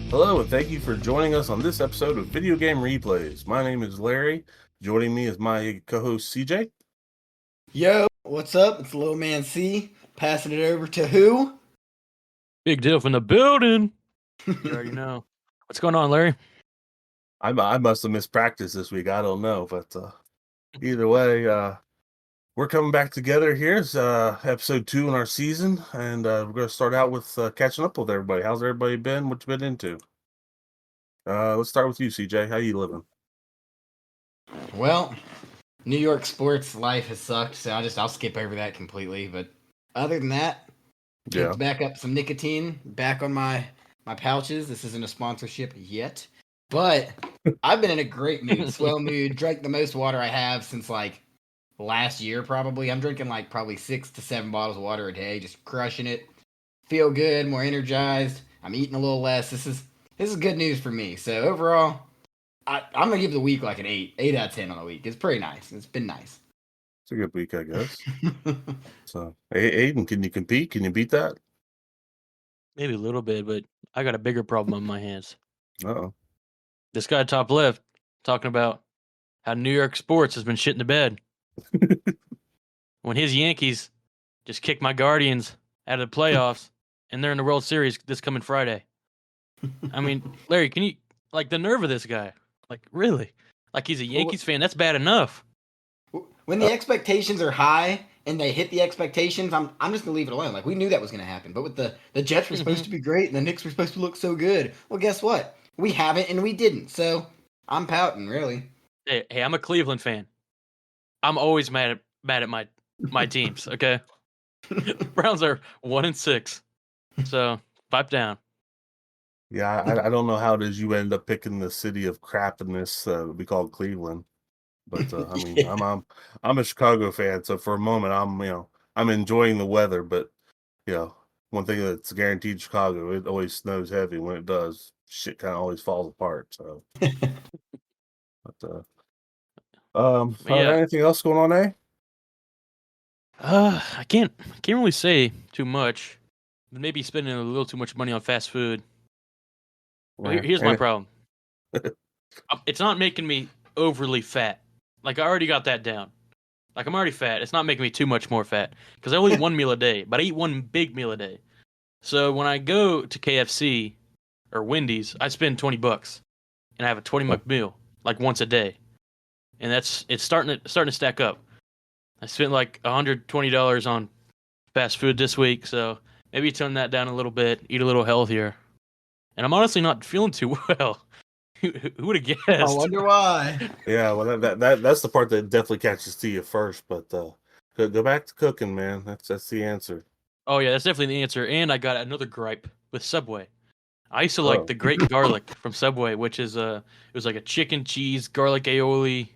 Hello, and thank you for joining us on this episode of Video Game Replays. My name is Larry. Joining me is my co-host CJ. Yo, what's up? It's Little Man C. Passing it over to who? Big deal from the building. You already know. What's going on, Larry? I must have missed practice this week. I don't know, but either way, we're coming back together here. It's episode 2 in our season, and we're going to start out with catching up with everybody. How's everybody been? What you been into? Let's start with you, CJ. How you living? Well, New York sports life has sucked, so I'll skip over that completely. But other than that, Yeah. picked back up some nicotine back on my pouches. This isn't a sponsorship yet, but I've been in a great mood, swell mood. Drank the most water I have since like last year, probably. I'm drinking like probably 6 to 7 bottles of water a day, just crushing it. Feel good, more energized. I'm eating a little less. This is good news for me. So overall, I'm gonna give the week like an 8 out of 10 on the week. It's pretty nice. It's been nice. It's a good week, I guess. So, Aiden, can you compete? Can you beat that? Maybe a little bit, but I got a bigger problem on my hands. Uh-oh. This guy top left talking about how New York sports has been shit in the bed. When his Yankees just kicked my Guardians out of the playoffs and they're in the World Series this coming Friday. I mean, Larry, can you like the nerve of this guy? Like really? Like he's a Yankees fan. That's bad enough. When the expectations are high and they hit the expectations, I'm just gonna leave it alone. Like we knew that was gonna happen. But with the Jets were supposed to be great and the Knicks were supposed to look so good. Well, guess what? We haven't and we didn't. So I'm pouting, really. Hey, I'm a Cleveland fan. I'm always mad at my teams, okay? Browns are 1-6. So pipe down. Yeah, I don't know how it is you end up picking the city of crapness we call Cleveland, but I mean, Yeah. I'm a Chicago fan, so for a moment I'm enjoying the weather, but one thing that's guaranteed in Chicago, it always snows heavy. When it does, shit kind of always falls apart. So, but But yeah, anything else going on, eh? I can't really say too much. Maybe spending a little too much money on fast food. Well, Yeah, here's my problem. It's not making me overly fat. Like I already got that down. Like I'm already fat. It's not making me too much more fat because I only eat one meal a day, but I eat one big meal a day. So when I go to KFC or Wendy's, I spend $20 and I have a 20 buck meal like once a day, and it's starting to stack up. I spent like $120 on fast food this week, so maybe tone that down a little bit, eat a little healthier. And I'm honestly not feeling too well. Who would have guessed? I wonder why. Yeah, well, that's the part that definitely catches to you first. But go back to cooking, man. That's the answer. Oh yeah, that's definitely the answer. And I got another gripe with Subway. I used to like Oh, the Great Garlic from Subway, which is it was like a chicken cheese garlic aioli,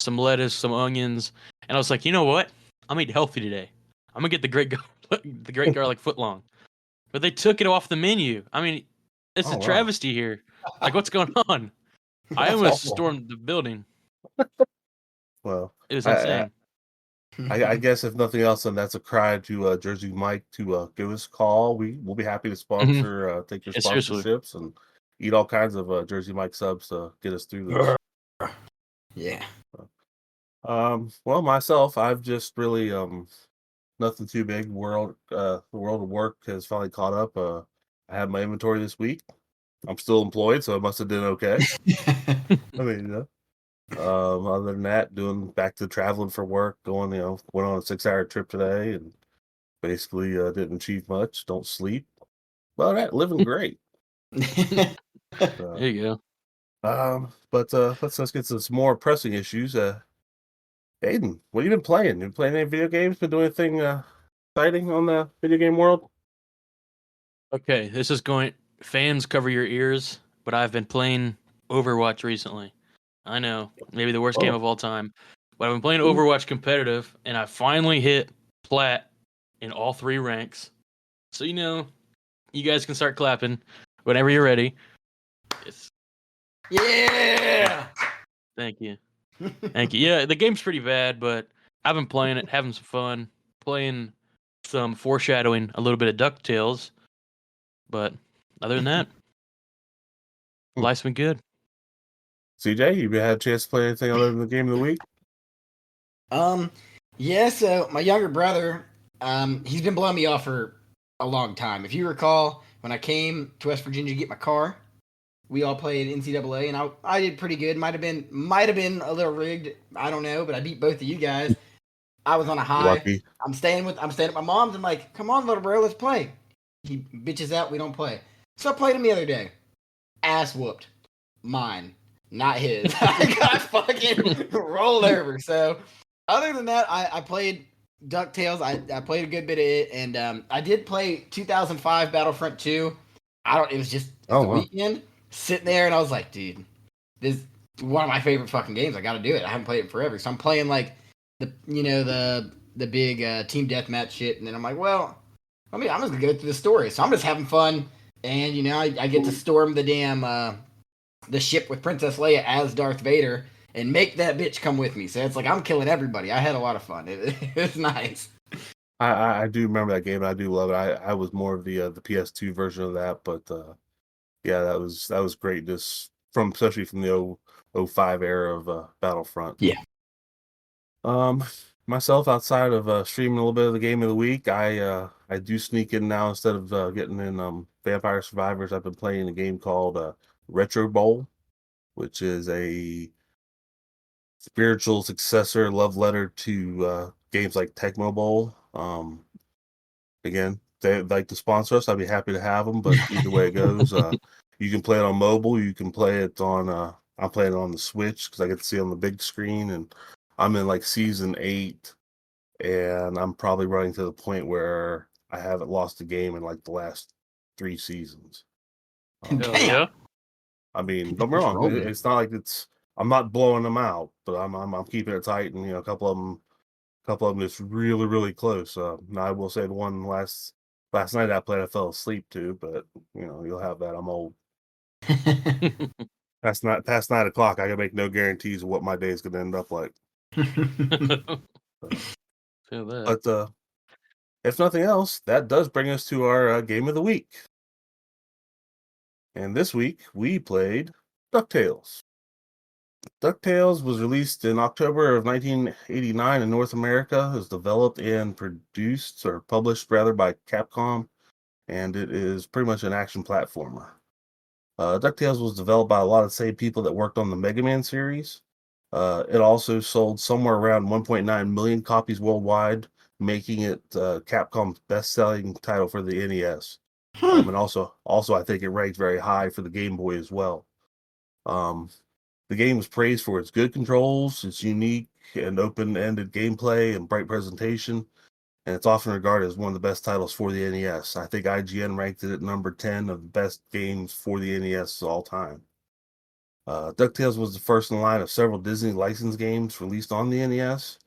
some lettuce, some onions, and I was like, you know what? I'm eating healthy today. I'm gonna get the Great Garlic footlong. But they took it off the menu. I mean, it's a oh wow. travesty here. Like, what's going on? I That's almost awful. stormed the building. Well, It was I, insane. I guess if nothing else, then that's a cry to Jersey Mike to give us a call. We'll be happy to Mm-hmm. sponsor, take your Yeah, seriously. sponsorships and eat all kinds of Jersey Mike subs to get us through this. Yeah. Well, myself, I've just really nothing too big. The world of work has finally caught up. I had my inventory this week. I'm still employed, so I must have done okay. I mean, other than that, doing back to traveling for work, went on a 6-hour trip today and basically didn't achieve much. Don't sleep. Well, that living great. There you go. But let's get to some more pressing issues. Aiden, what have you been playing? You been playing any video games? Been doing anything exciting on the video game world? Okay, this is going. Fans, cover your ears. But I've been playing Overwatch recently. I know, maybe the worst game Oh, of all time. But I've been playing Overwatch competitive, and I finally hit plat in all 3 ranks. So you guys can start clapping whenever you're ready. It's, Yeah. thank you. Thank you. Yeah, the game's pretty bad, but I've been playing it, having some fun, playing some foreshadowing, a little bit of Ducktales. But other than that, Life's been good. CJ, you had a chance to play anything other than the game of the week? Yeah, so my younger brother, he's been blowing me off for a long time. If you recall, when I came to West Virginia to get my car, we all played NCAA, and I did pretty good. Might have been a little rigged. I don't know, but I beat both of you guys. I was on a high. Lucky. I'm staying at my mom's. I'm like, come on, little bro, let's play. He bitches out. We don't play. So I played him the other day. Ass whooped. Mine, not his. I got fucking rolled over. So other than that, I played Ducktales. I played a good bit of it, and I did play 2005 Battlefront 2. It was just the weekend sitting there, and I was like, dude, this is one of my favorite fucking games. I got to do it. I haven't played it in forever, so I'm playing like the big team deathmatch shit, and then I'm like, well, I'm just gonna go through the story. So I'm just having fun, and I get to storm the damn the ship with Princess Leia as Darth Vader and make that bitch come with me. So it's like I'm killing everybody. I had a lot of fun. It's nice. I do remember that game. I do love it. I was more of the PS2 version of that, but yeah, that was great. Just especially from the 05 era of Battlefront. Yeah. Myself, outside of streaming a little bit of the game of the week, I do sneak in now instead of getting in Vampire Survivors. I've been playing a game called Retro Bowl, which is a spiritual successor, love letter to games like Tecmo Bowl. Again, they'd like to sponsor us. I'd be happy to have them, but either way it goes, you can play it on mobile. You can play it on. I'm playing it on the Switch because I get to see it on the big screen, and I'm in like season 8, and I'm probably running to the point where I haven't lost a game in like the last 3 seasons. Yeah. I mean, don't get me wrong. It's not like I'm not blowing them out, but I'm keeping it tight, and a couple of them just really really close. Now I will say the one last night I played, I fell asleep too, but you'll have that. I'm old. Past 9 o'clock, I can make no guarantees of what my day is going to end up like. Feel that. But if nothing else, that does bring us to our game of the week. And this week we played Ducktales. Ducktales was released in October of 1989 in North America. It was developed and produced, or published rather, by Capcom, and it is pretty much an action platformer. DuckTales was developed by a lot of the same people that worked on the Mega Man series. It also sold somewhere around 1.9 million copies worldwide, making it Capcom's best-selling title for the NES. And also, I think it ranked very high for the Game Boy as well. The game was praised for its good controls, its unique and open-ended gameplay, and bright presentation, and it's often regarded as one of the best titles for the NES. I think IGN ranked it at number 10 of the best games for the NES all time. DuckTales was the first in line of several Disney licensed games released on the NES.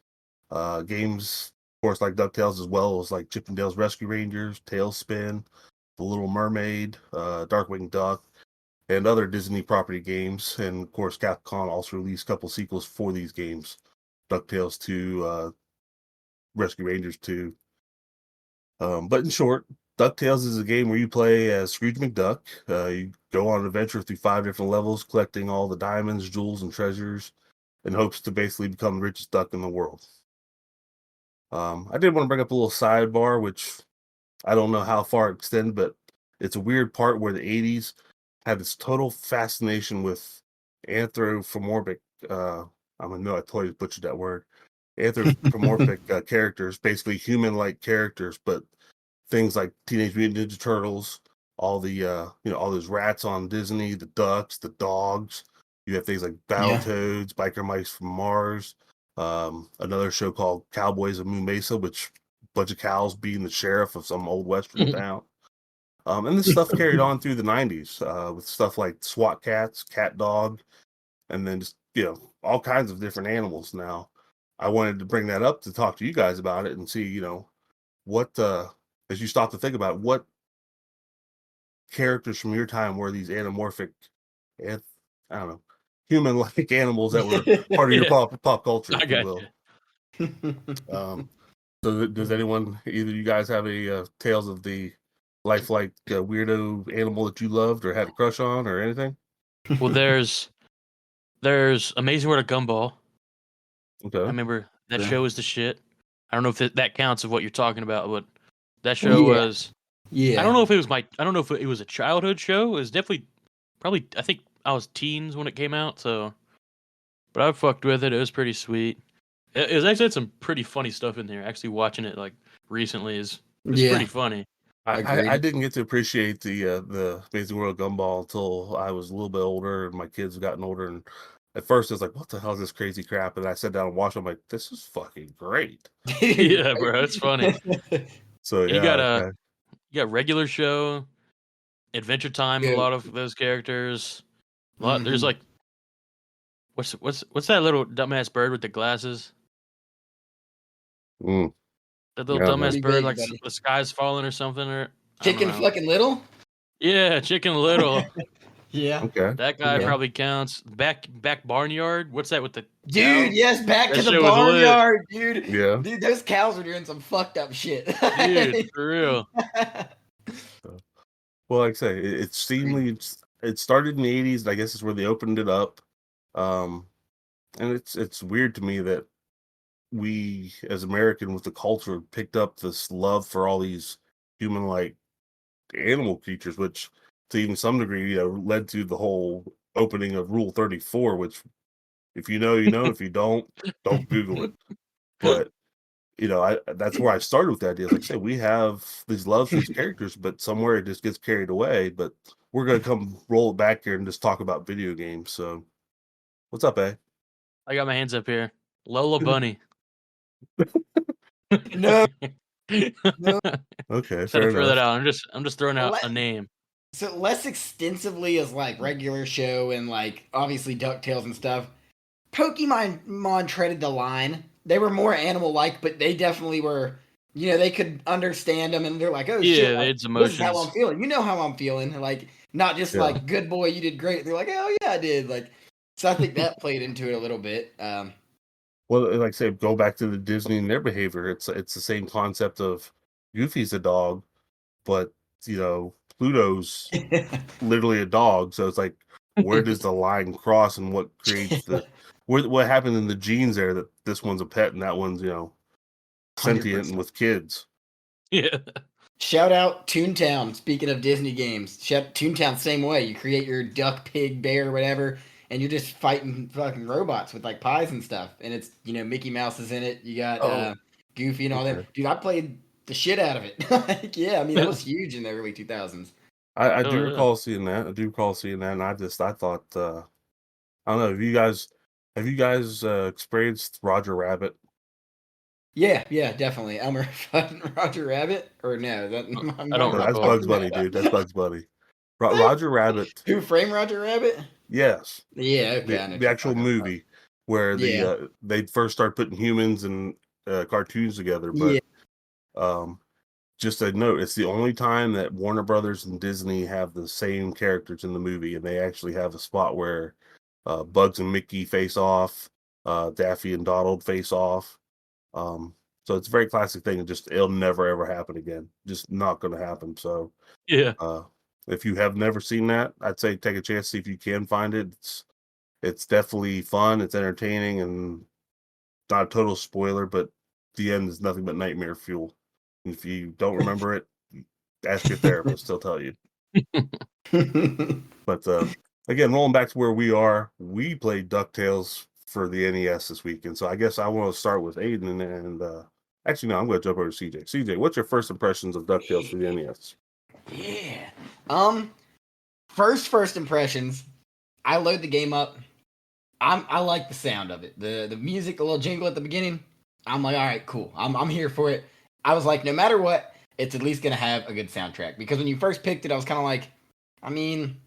Games, of course, like DuckTales, as well as like Chip 'n Dale's Rescue Rangers, Tailspin, The Little Mermaid, Darkwing Duck, and other Disney property games. And of course, Capcom also released a couple sequels for these games: DuckTales 2, Rescue Rangers 2. But in short, DuckTales is a game where you play as Scrooge McDuck. You go on an adventure through 5 different levels, collecting all the diamonds, jewels, and treasures in hopes to basically become the richest duck in the world. I did want to bring up a little sidebar, which I don't know how far it extends, but it's a weird part where the 80s had this total fascination with anthropomorphic, I know I totally butchered that word, anthropomorphic characters, basically human-like characters, but things like Teenage Mutant Ninja Turtles, all the all those rats on Disney, the ducks, the dogs. You have things like Battletoads, Biker Mice from Mars, another show called Cowboys of Moon Mesa, which a bunch of cows being the sheriff of some old western town. And this stuff carried on through the 90s with stuff like SWAT Cats, Cat Dog, and then just all kinds of different animals. Now, I wanted to bring that up to talk to you guys about it and see what as you stop to think about what characters from your time were these anamorphic, I don't know, human-like animals that were part of your pop culture, if you will. So does anyone, either you guys have any tales of the lifelike weirdo animal that you loved or had a crush on or anything? Well, there's Amazing World of Gumball. I Okay. remember that Yeah. show was the shit. I don't know if that counts of what you're talking about, but that show was. Yeah. I don't know if it was I don't know if it was a childhood show. It was definitely probably. I think I was teens when it came out. So, but I fucked with it. It was pretty sweet. It was actually had some pretty funny stuff in there. Actually, watching it like recently is pretty funny. I Agreed. didn't get to appreciate the Amazing World Gumball until I was a little bit older and my kids have gotten older. And at first, I was like, "What the hell is this crazy crap?" And I sat down and watched. It, I'm like, "This is fucking great." Yeah, bro, it's funny. So And you got yeah, you got regular show, Adventure Time. A Yeah. lot of those characters. A lot. There's Mhm. like what's that little dumbass bird with the glasses? mm, That yeah, little I don't know. dumbass Pretty bird, big, like buddy. the sky's falling or something, or I don't Chicken know. fucking Little? Yeah, Chicken Little. Yeah. Okay, That guy okay. probably counts. Back Barnyard. What's that with the Dude, cow? yes, back That to the shit was lit. barnyard, dude. Yeah. Dude, those cows are doing some fucked up shit. Dude, for real. Well, like I say, it seemingly it started in the '80s. I guess is where they opened it up. Um, and it's weird to me that we as American with the culture picked up this love for all these human like animal creatures, which to even some degree, led to the whole opening of Rule 34, which if you know, you know, if you don't Google it. But that's where I started with the idea. Like I say, we have these loves for these characters, but somewhere it just gets carried away. But we're gonna come roll it back here and just talk about video games. So what's up, eh? I got my hands up here. Lola Bunny. No, no. Okay, Just had to fair throw that enough. out. I'm just throwing out Let- a name. So less extensively as like regular show and like obviously Ducktales and stuff. Pokemon treaded the line. They were more animal like, but they definitely were. They could understand them, and they're like, "Oh shit, Yeah, like, it's this is how I'm emotions. feeling." You know how I'm feeling, like not just Yeah. like "Good boy, you did great." They're like, "Oh yeah, I did." Like, so I think that played into it a little bit. Well, like I say, go back to the Disney and their behavior. It's the same concept of Goofy's a dog, but Pluto's literally a dog. So it's like, where does the line cross, and what creates what happened in the genes there that this one's a pet and that one's sentient 100%. and with kids. Yeah. Shout out Toontown. Speaking of Disney games, Toontown same way. You create your duck, pig, bear, whatever, and you're just fighting fucking robots with like pies and stuff. And it's Mickey Mouse is in it. You got Oh, Goofy and all okay. that. Dude, I played the shit out of it. Like, yeah, I mean that was huge in the early 2000s. I Oh, do yeah. recall seeing that. And I thought I don't know. Have you guys experienced Roger Rabbit? Yeah, definitely. Elmer Fudd Roger Rabbit, or no? I don't No, that's recall. Bugs Bunny, dude. That's Bugs Bunny. Roger Rabbit. Who Framed Roger Rabbit? Yes, Yeah, okay, the I know what the you're actual talking about. movie where Yeah, they first start putting humans and cartoons together. yeah. But um, just a note, it's the only time that Warner Brothers and Disney have the same characters in the movie, and they actually have a spot where Bugs and Mickey face off, Daffy and Donald face off. Um, so it's a very classic thing, and just it'll never ever happen again. Just not going to happen. So Yeah. if you have never seen that, I'd say take a chance, see if you can find it. It's definitely fun. It's entertaining, and not a total spoiler, but the end is nothing but nightmare fuel. If you don't remember it, ask your therapist; they'll tell you. But again, rolling back to where we are, we played Ducktales for the NES this weekend. So I guess I want to start with Aiden, and actually, no, I'm going to jump over to CJ. CJ, what's your first impressions of Ducktales for the NES? Yeah. First impressions. I load the game up. I like the sound of it. The music, the little jingle at the beginning. I'm like, all right, cool. I'm here for it. I was like, no matter what, it's at least gonna have a good soundtrack. Because when you first picked it, I was kind of like, I mean,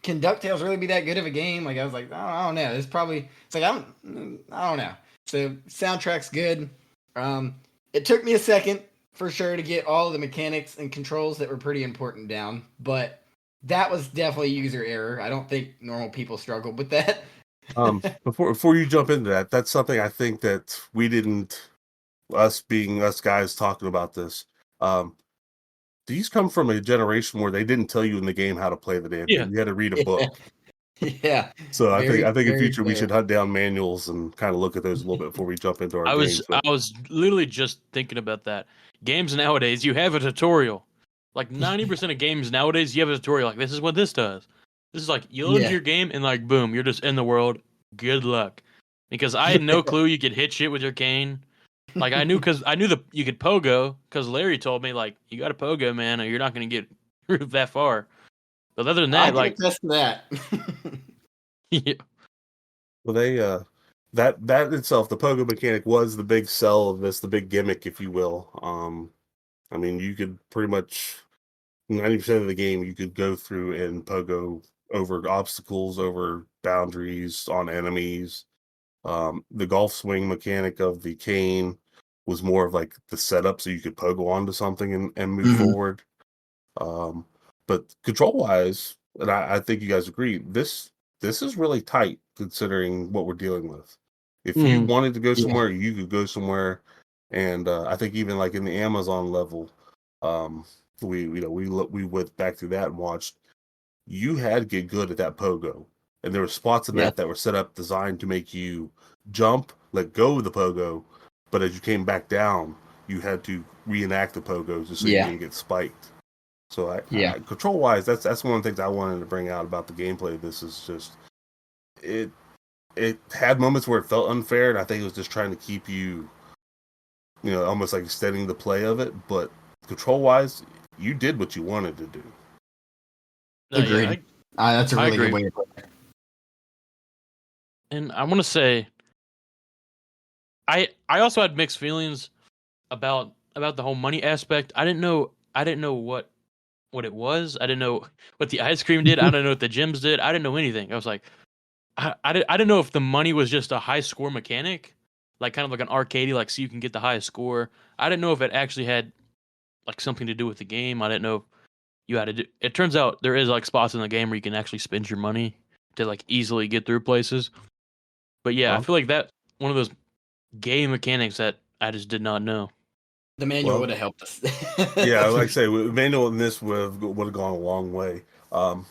can DuckTales really be that good of a game? Like I was like, I don't know. It's like I don't know. So soundtrack's good. It took me a second for sure to get all of the mechanics and controls that were pretty important down, but that was definitely user error. I don't think normal people struggled with that. Before you jump into that, that's something I think that we didn't, us being us guys talking about this. These come from a generation where they didn't tell you in the game how to play the damn Yeah. game. You had to read a Yeah. book. Yeah. So I Very, think in very future we should clear. hunt down manuals and kind of look at those a little bit before we jump into our games. But I was literally just thinking about that. Games nowadays, you have a tutorial. Like 90% of games nowadays, you have a tutorial. Like, this is what this does. This is like you load into Yeah. your game and like boom, you're just in the world. Good luck. Because I had no clue you could hit shit with your cane. Like I knew because I knew you could pogo because Larry told me like you got to pogo, man, or you're not gonna get that far. But other than I that, can like attest to that. yeah, well, they that itself, the pogo mechanic was the big sell of this, the big gimmick, if you will. I mean, you could pretty much 90% of the game you could go through and pogo over obstacles, over boundaries, on enemies. The golf swing mechanic of the cane was more of like the setup so you could pogo onto something and move Mhm. forward. But control wise, and I think you guys agree, this is really tight considering what we're dealing with. If you Mhm. wanted to go Yeah. somewhere, you could go somewhere, and I think even like in the Amazon level, um, we went back through that and watched. You had to get good at that pogo, and there were spots in Yeah. that were set up designed to make you jump, let go of the pogo, but as you came back down, you had to reenact the pogo just so you Yeah. didn't get spiked. So Yeah. control wise, that's one of the things I wanted to bring out about the gameplay of this is just it it had moments where it felt unfair, and I think it was just trying to keep you, almost like extending the play of it. But control wise, you did what you wanted to do. no, yeah, Agreed. That's a I really good agree. way to put it. And I want to say I also had mixed feelings about the whole money aspect. I didn't know what it was. I didn't know what the ice cream did. I didn't know what the gyms did. I didn't know anything. I was like, I didn't know if the money was just a high score mechanic, like kind of like an arcadey, like so you can get the highest score. I didn't know if it actually had like something to do with the game. I didn't know if you had to do. It turns out there is like spots in the game where you can actually spend your money to like easily get through places. But yeah, I Well, feel like that one of those game mechanics that I just did not know. The manual well, would have helped us. yeah, like I For say, manual in this would have gone a long way. Um,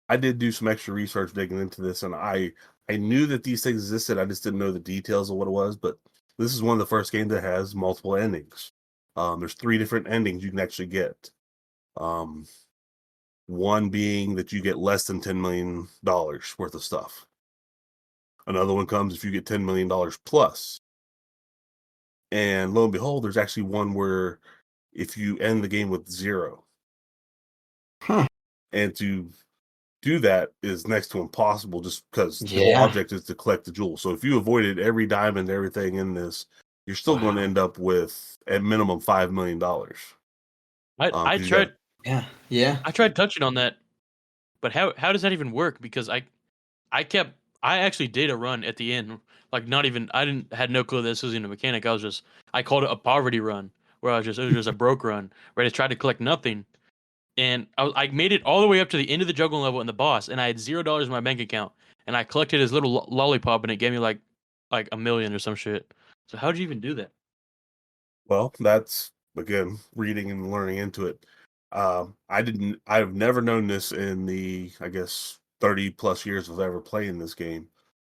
I did do some extra research digging into this, and I knew that these things existed. I just didn't know the details of what it was. But this is one of the first games that has multiple endings. There's 3 different endings you can actually get. Um, one being that you get less than $10 million worth of stuff. Another one comes if you get $10 million plus. And lo and behold, there's actually one where if you end the game with 0, Huh. and to do that is next to impossible just because the whole Yeah. object is to collect the jewels. So if you avoided every diamond, everything in this, you're still going to Wow. end up with at minimum $5 million. I Because you got, tried Yeah. Yeah. I tried touching on that, but how does that even work? Because I actually did a run at the end, like not even I didn't had no clue this was even a mechanic. I called it a poverty run, where it was just a broke run where I just tried to collect nothing, and I made it all the way up to the end of the juggling level and the boss, and I had $0 in my bank account, and I collected his little lollipop, and it gave me like a million or some shit. So how'd you even do that? well, that's again reading and learning into it. I've never known this in the, I guess, 30 plus years of ever playing this game.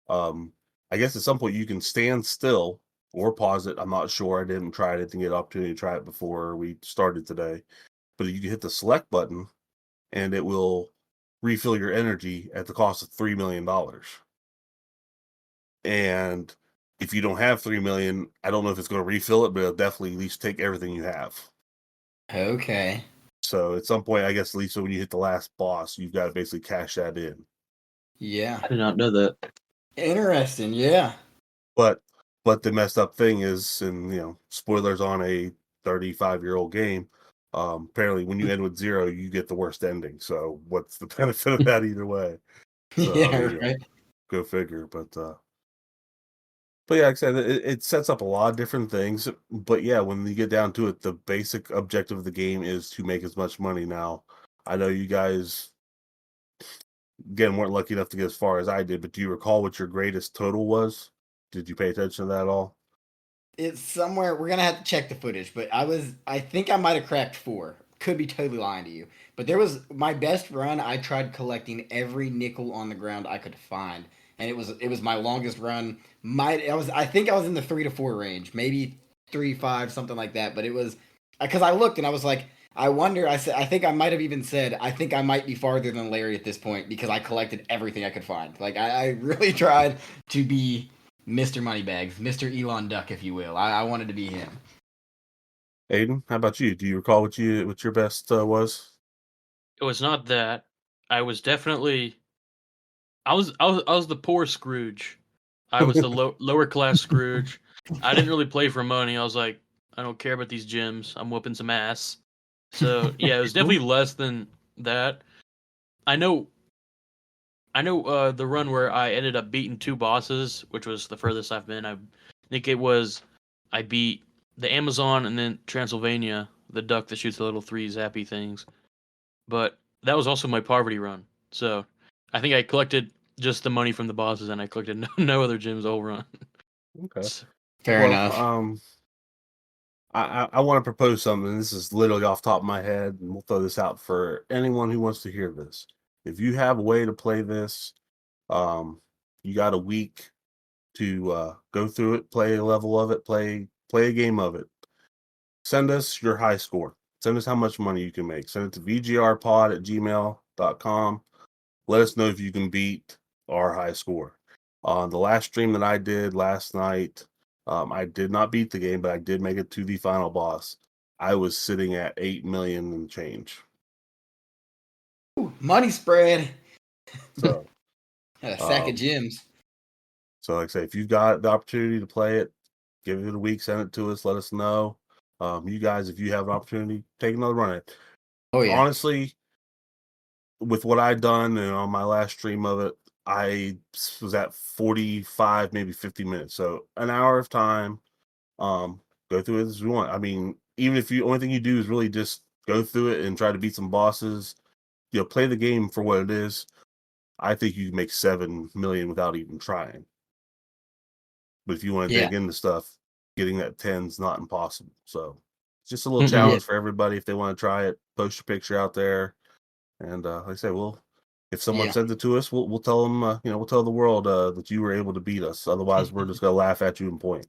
Um, I guess at some point you can stand still or pause it. I'm not sure. I didn't try it. I didn't get an opportunity to try it before we started today. But you can hit the select button and it will refill your energy at the cost of $3 million. And if you don't have 3 million, I don't know if it's going to refill it, but it'll definitely at least take everything you have. Okay. So at some point, I guess at least when you hit the last boss, you've got to basically cash that in. Yeah. I did not know that. Interesting. Yeah. But the messed up thing is, and spoilers on a 35-year-old game. Apparently, when you end with 0, you get the worst ending. So what's the benefit of that either way? So I Yeah. mean, Right. go figure. But yeah, like I said, it sets up a lot of different things. But yeah, when you get down to it, the basic objective of the game is to make as much money. Now, I know you guys again weren't lucky enough to get as far as I did, but do you recall what your greatest total was? Did you pay attention to that at all? It's somewhere. We're gonna have to check the footage, but I think I might have cracked 4. could be totally lying to you, but there was my best run. I tried collecting every nickel on the ground I could find, and it was my longest run. I think I was in the 3 to 4 range, maybe 3 5, something like that. But it was because I looked and I was like, I wonder. I think I might have even said I think I might be farther than Larry at this point because I collected everything I could find. Like I really tried to be Mr. Moneybags, Mr. Elon Duck, if you will. I wanted to be him. Aiden, how about you? Do you recall what your best was? It was not that. I was definitely. I was the poor Scrooge. I was the lower class Scrooge. I didn't really play for money. I was like, I don't care about these gyms. I'm whooping some ass. So yeah, it was definitely less than that. I know. I know the run where I ended up beating 2 bosses, which was the furthest I've been. I think it was I beat the Amazon and then Transylvania, the duck that shoots the little 3 zappy things. But that was also my poverty run. So I think I collected just the money from the bosses and I collected no other gyms the whole run. Okay. Fair Well, enough. I want to propose something. This is literally off the top of my head, and we'll throw this out for anyone who wants to hear this. If you have a way to play this, you got a week to go through it, play a level of it, play a game of it. Send us your high score. Send us how much money you can make. Send it to vgrpod@gmail.com. Let us know if you can beat our high score. On the last stream that I did last night, I did not beat the game, but I did make it to the final boss. I was sitting at 8 million and change. Ooh, money spread. So, Got a sack of um, gyms. so like I say, if you've got the opportunity to play it, give it a week, send it to us, let us know. You guys, if you have an opportunity, take another run at it. Oh yeah. Honestly, with what I'd done and on my last stream of it, I was at 45, maybe 50 minutes. So an hour of time. Go through it as you want. I mean, even if you only thing you do is really just go through it and try to beat some bosses, play the game for what it is. I think you can make 7 million without even trying. But if you want to Yeah. dig into stuff, getting that 10 is not impossible. So it's just a little Mm-mm. challenge for everybody if they want to try it. Post your picture out there. And like I say, if someone Yeah. sends it to us, we'll tell them, we'll tell the world that you were able to beat us. Otherwise, we're just gonna laugh at you and point.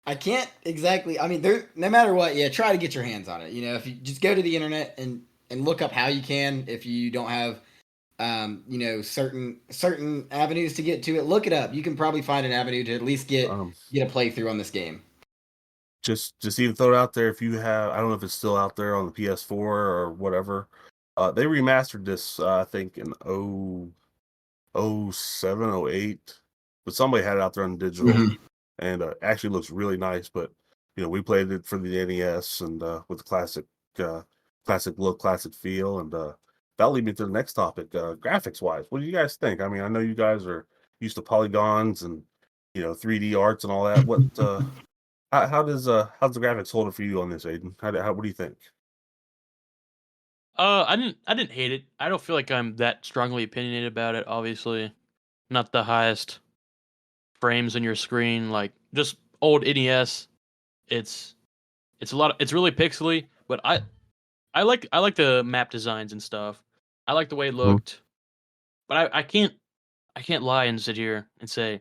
I can't exactly. I mean, no matter what, yeah, try to get your hands on it. If you just go to the internet and look up how you can. If you don't have, certain avenues to get to it, look it up. You can probably find an avenue to at least get Um, a playthrough on this game. just even throw it out there if you have. I don't know if it's still out there on the PS4 or whatever. They remastered this, I think in 07, 08, but somebody had it out there on digital, and actually looks really nice. But we played it for the NES and with the classic look, classic feel, and that'll lead me to the next topic. Graphics wise, what do you guys think? I mean, I know you guys are used to polygons and 3D arts and all that. What how's the graphics hold up for you on this, Aiden? What do you think? I didn't hate it. I don't feel like I'm that strongly opinionated about it. Obviously, not the highest frames in your screen, like just old NES. It's it's really pixely, but I like the map designs and stuff. I like the way it looked, but I can't lie and sit here and say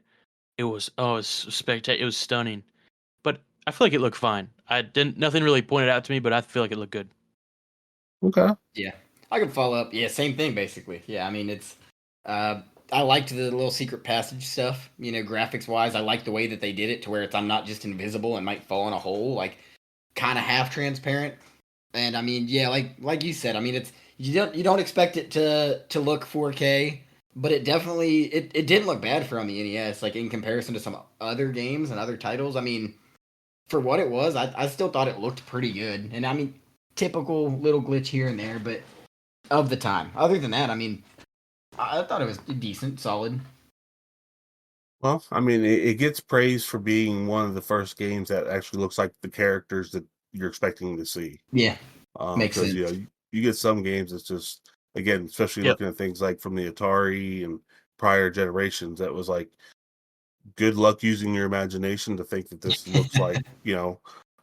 it's spectacular. It was stunning, but I feel like it looked fine. I didn't nothing really pointed out to me, but I feel like it looked good. Okay. Yeah, I can follow up. Yeah, same thing basically. Yeah, I mean it's. Uh, I liked the little secret passage stuff. Graphics wise, I like the way that they did it to where I'm not just invisible and might fall in a hole, like kind of half transparent. And I mean, yeah, like you said, I mean it's you don't expect it to look 4K, but it definitely it didn't look bad for on the NES. Like in comparison to some other games and other titles, I mean, for what it was, I still thought it looked pretty good. And I mean, typical little glitch here and there, but of the time. Other than that, I mean, I thought it was decent, solid. Well, I mean, it gets praised for being one of the first games that actually looks like the characters that you're expecting to see. Yeah, makes Because sense. you get some games that's just, again, especially Yep. looking at things like from the Atari and prior generations, that was like good luck using your imagination to think that this looks like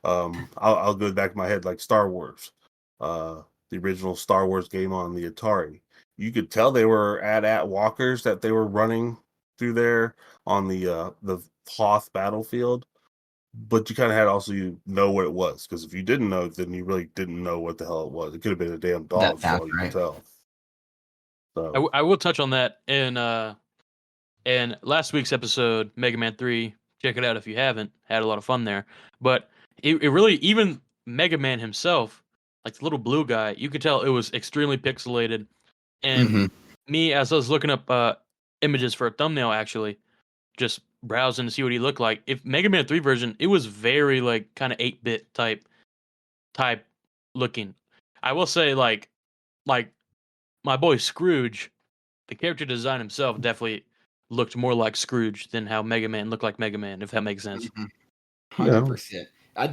I'll go back in my head like Star Wars, the original Star Wars game on the Atari. You could tell they were at walkers that they were running through there on the Hoth battlefield, but you kind of had also you know what it was, because if you didn't know, then you really didn't know what the hell it was. It could have been a damn That dog for sounds all you could right. tell. I, So w- I will touch on that in last week's episode, Mega Man 3. Check it out if you haven't. Had a lot of fun there. But it really, even Mega Man himself, like the little blue guy, you could tell it was extremely pixelated. And Hmm. me, as I was looking up images for a thumbnail, actually, just browsing to see what he looked like. If Mega Man 3 version, it was very like kind of 8-bit type looking. I will say like my boy Scrooge, the character design himself definitely looked more like Scrooge than how Mega Man looked like Mega Man, if that makes sense. 100%. I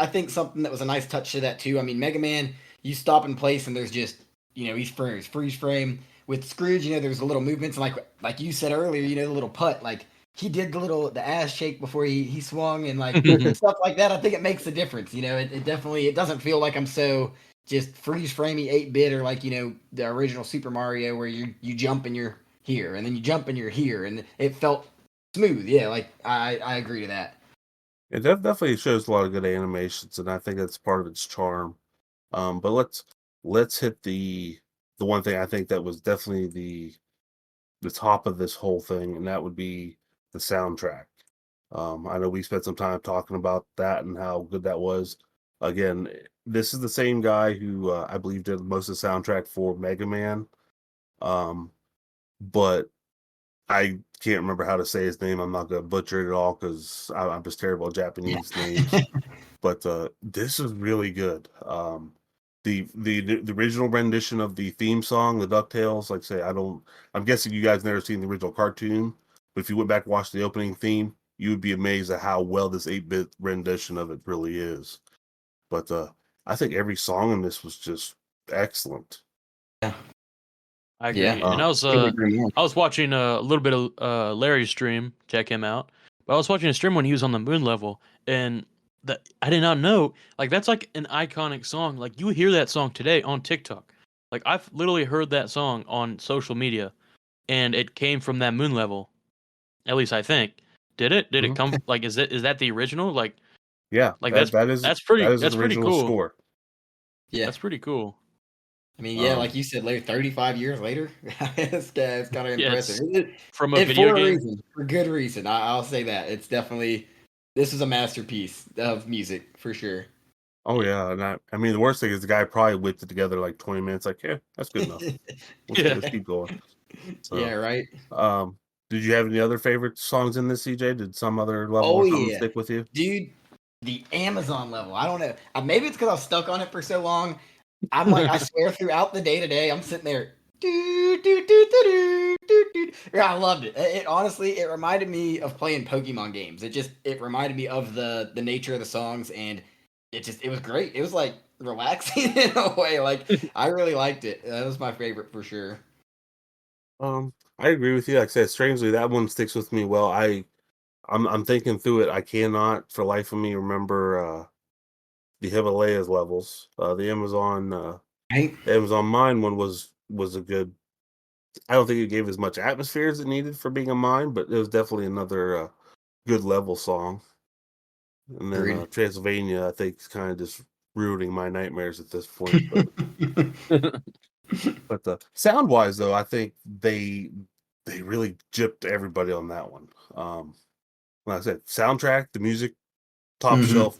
think something that was a nice touch to that too. I mean, Mega Man, you stop in place and there's just, he's freeze frame. With Scrooge, there's the little movements, and like you said earlier, the little putt, like he did the ass shake before he swung, and like stuff like that. I think it makes a difference. It definitely, it doesn't feel like I'm so just freeze framey 8-bit, or like the original Super Mario where you jump and you're here, and then you jump and you're here, and it felt smooth. Yeah, like I agree to that. it definitely shows a lot of good animations, and I think that's part of its charm. But let's hit the one thing I think that was definitely the top of this whole thing, and that would be the soundtrack. I know we spent some time talking about that and how good that was. Again, this is the same guy who I believe did most of the soundtrack for Mega Man. Um, but I can't remember how to say his name. I'm not gonna butcher it at all because I'm just terrible at Japanese names. But this is really good. The original rendition of the theme song, the Ducktales, like I say, I'm guessing you guys never seen the original cartoon, but if you went back and watched the opening theme, you would be amazed at how well this 8-bit rendition of it really is. But I think every song in this was just excellent. Yeah. I Yeah. agree. And Couldn't agree more. I was watching a little bit of Larry's stream. Check him out. But I was watching a stream when he was on the moon level, and I did not know, like, that's like an iconic song. Like, you hear that song today on TikTok. Like, I've literally heard that song on social media, and it came from that moon level. At least I think. Did it? Did it Mhm. come? Like, is that the original? Yeah, Like that that is that is an that's pretty original cool. score. Yeah. That's pretty cool. I mean, yeah, like Um, you said, later 35 years later, it's kind of Yeah, impressive. it's from a It video for a game. reason, for good reason. I'll say that. It's definitely, this is a masterpiece of music for sure. oh yeah, and I mean the worst thing is the guy probably whipped it together like 20 minutes. Like, yeah, that's good enough. Let's Yeah. keep going. Yeah, So, right. um, did you have any other favorite songs in this, CJ? Did some other level Oh or something yeah, stick with you? dude, the Amazon level. I don't know. Maybe it's because I was stuck on it for so long. I'm like, I swear, throughout the day to day, I'm sitting there. Do, do, do, do, do, do, do. Yeah, I loved it. It honestly, it reminded me of playing Pokemon games. It reminded me of the nature of the songs, and it was great. It was like relaxing in a way. Like I really liked it. That was my favorite for sure. I agree with you. Like I said, strangely, that one sticks with me well. I'm thinking through it. I cannot for life of me remember the Himalayas levels. Right? The Amazon mine one was a good. I don't think it gave as much atmosphere as it needed for being a mine, but it was definitely another good level song. And then Agreed. Transylvania, I think, is kind of just ruining my nightmares at this point. But sound wise, though, I think they really gypped everybody on that one. Like I said, soundtrack, the music, top Mhm. shelf,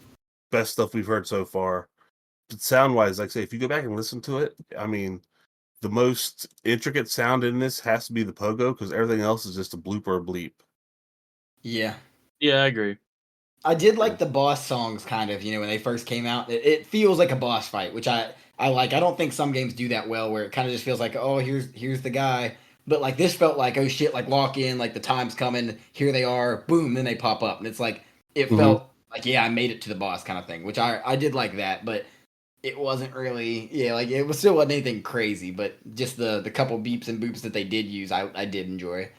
best stuff we've heard so far. But sound wise, like I say, if you go back and listen to it, I mean, the most intricate sound in this has to be the pogo because everything else is just a bloop or a bleep. Yeah. Yeah, I agree. I did Yeah. like the boss songs kind of, when they first came out. It feels like a boss fight, which I like. I don't think some games do that well where it kind of just feels like, oh, here's the guy. But like this felt like, oh shit, like lock in, like the time's coming, here they are, boom, then they pop up. And it's like it Mhm. felt like, yeah, I made it to the boss kind of thing, which I did like that, but it wasn't really, yeah, like it was still wasn't anything crazy, but just the couple beeps and boops that they did use, I did enjoy.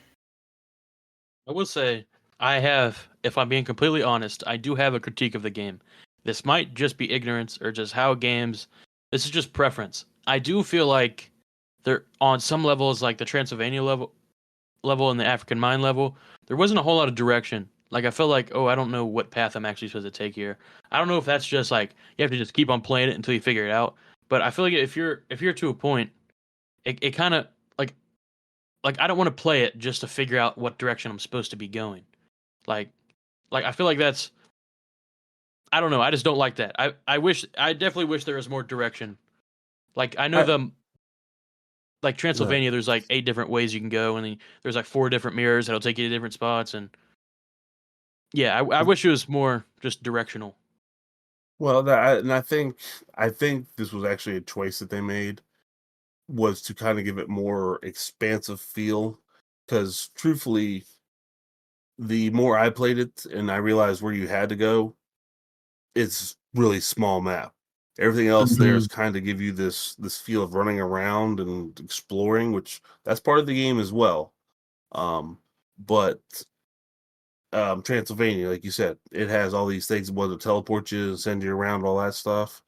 I will say, if I'm being completely honest, I do have a critique of the game. this might just be ignorance or just how games. This is just preference. I do feel like there on some levels, like the Transylvania level and the African Mind level, there wasn't a whole lot of direction. Like I felt like, oh, I don't know what path I'm actually supposed to take here. I don't know if that's just like you have to just keep on playing it until you figure it out. But I feel like if you're to a point, it kind of like I don't want to play it just to figure out what direction I'm supposed to be going. Like like I feel like that's I don't know. I just don't like that. I definitely wish there was more direction. Like I know I, the like yeah. Transylvania, there's like 8 different ways you can go, and then there's like 4 different mirrors that'll take you to different spots, and yeah, I wish it was more just directional. Well, and I think this was actually a choice that they made was to kind of give it more expansive feel. Because truthfully, the more I played it and I realized where you had to go, it's really small map. Everything else there Mhm. is kind of give you this feel of running around and exploring, which that's part of the game as well. But Transylvania, like you said, it has all these things whether teleport you, send you around, all that stuff.